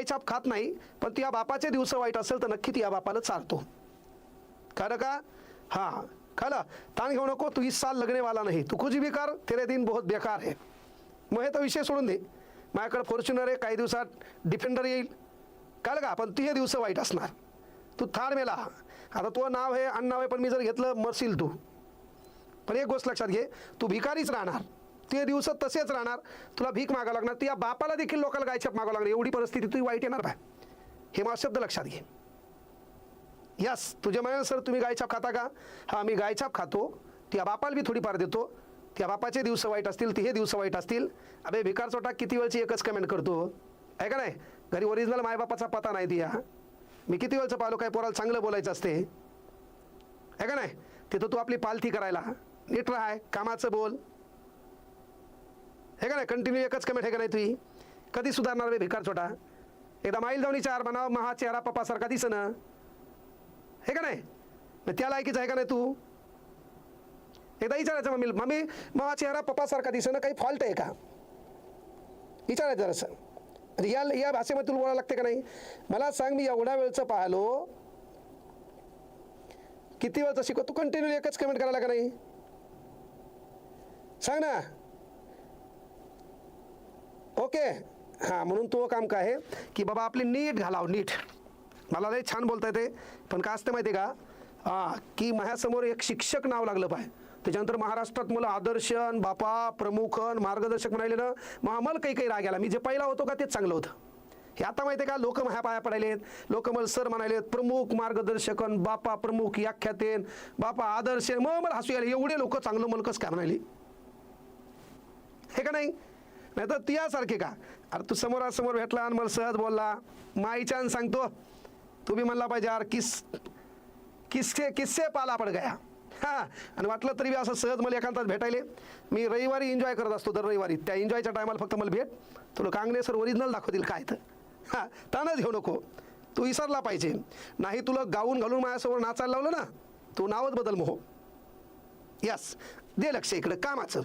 छाप खात नाही, पण तुझ्या बापाचे दिवस वाईट असेल तर नक्की तुझ्या बापाला चालतो. कळलं का? हां कळलं. ताण घेऊ नको. तू इस साल लगने वाला नहीं, तू कुछ भी कर तेरे दिन बहुत बेकार है. मग हे तर विषय सोडून दे. माझ्याकडे फॉर्च्युनर आहे, काही दिवसात डिफेंडर येईल. कळलं का? पण तुझे दिवस वाईट असणार. तू थार मेला. आता तो नाव आहे अण्णाव आहे, पण मी जर घेतलं मरशील तू. पण एक गोष्ट लक्षात घे, तू भिकारीच राहणार. ते दिवस तसेच राहणार. तुला भीक मागावं लागणार. तुझ्या बापाला देखील लोकांना गायछाप मागावं लागणार. एवढी परिस्थिती तुझी वाईट येणार बाय. हे माझा शब्द लक्षात घे. यस, तुझ्या म्हणाल सर तुम्ही गायछाप खाता का? हां मी गायछाप खातो. त्या बापाला बी थोडीफार देतो. त्या बापाचे दिवस वाईट असतील, ते हे दिवस वाईट असतील. अबे भिकार चोटा किती वेळची एकच कमेंट करतो आहे का नाही? घरी ओरिजिनल मायबापाचा पता नाही दिया. मी किती वेळचं पाहिलो काय पोराला चांगलं बोलायचं असते आहे का नाही? तिथं तू आपली पालथी करायला नीट राहाय, कामाचं बोल हे का नाही? कंटिन्यू एकच कमेंट आहे का नाही? तुझी कधी सुधारणार बे भिकार छोटा? एकदा माईल जाऊन चार म्हणावं महा चेहरा पप्पासारखा दिसणं हे का नाही? मग त्या लायकीचं आहे का नाही तू? एकदा विचारायचं मम्मी, मम्मी महा चेहरा पप्पासारखा दिसणं काही फॉल्ट आहे का? विचारायचं जरासं. म्हणजे या भाषेमध्ये तुला बोलायला लागते का नाही? मला सांग, मी एवढ्या वेळचं पाहिलो, किती वेळचं शिकव, तू कंटिन्यू एकच कमेंट करायला का नाही? सांग ना. ओके हां, म्हणून तो काम काय आहे की बाबा आपली नीट घालाव, नीट. मला लय छान बोलता येते, पण काय असतं माहिती आहे का? हां, की माझ्यासमोर एक शिक्षक नाव लागलं पाहिजे. त्याच्यानंतर महाराष्ट्रात मला आदर्शन बापा प्रमुखन मार्गदर्शक म्हणाले ना, मग आम्हाला काही काही राग आला. मी जे पहिला होतो का तेच चांगलं होतं. हे आता माहिती आहे का? लोक माझ्या पाया पडायलेत, लोक मला सर म्हणालेत, प्रमुख मार्गदर्शकन बापा प्रमुख व्याख्यातेन बापा आदर्श. मग मला हसू आले, एवढे लोक चांगलं मला कसं काय म्हणाले हे का नाही? नाही तर तियासारखे का? अरे तू समोरासमोर भेटला आणि मला सहज बोलला, माईच्यान सांगतो तू बी म्हणला पाहिजे यार किस्से पाला पड गया. हां, आणि वाटलं तरी बी असं सहज मला एखादा भेटायले. मी रविवारी एन्जॉय करत असतो, दर रविवारी. त्या एन्जॉयच्या टायमाला फक्त मला भेट, तुला कांगणे सर ओरिजिनल दाखवतील काय तर. हां, ताणच घेऊ नको. तू विसरला पाहिजे. नाही तुला गाऊन घालून माझ्यासमोर नाचायला लावलं ना, तू नावच बदल मोह. यस, दे लक्ष इकडं कामाचं.